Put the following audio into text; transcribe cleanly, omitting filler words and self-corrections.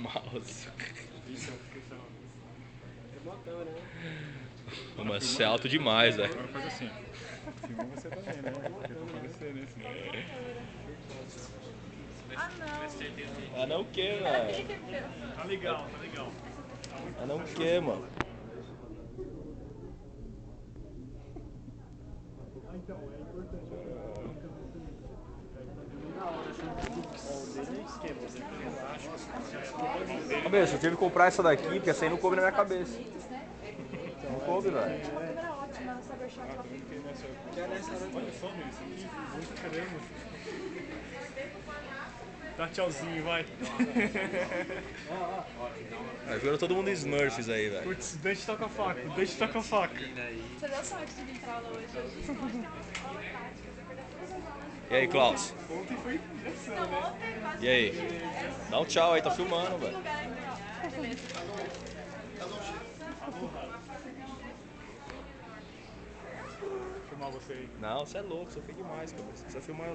mouse. Remotão, né? Mas você é alto demais, velho. Agora faz assim. Filma você também, né? Porque pra aparecer, né? Senão... Ah, não. Ah, não o que, velho? Tá legal, tá legal. Ah, não o que, mano? Então, é importante. Ô, meu, eu tive que comprar essa daqui, porque essa aí não coube na minha cabeça. Não coube, velho. Uma câmera ótima, Cybershot. Olha só, meu, isso aqui. Muito caramba. Dá tchauzinho, vai. Vai virando todo mundo Smurfs aí, velho. Putz, deixa eu tocar a faca, deixa eu tocar a faca. Você deu sorte de vir pra aula hoje. E aí, Klaus? Ontem foi insano, Não, né? ontem quase. E aí? Dá um tchau aí, tá filmando, velho. Lugar ainda, ó. Beleza. Vou filmar você aí. Não, você é louco, você foi demais, cara. Você filmar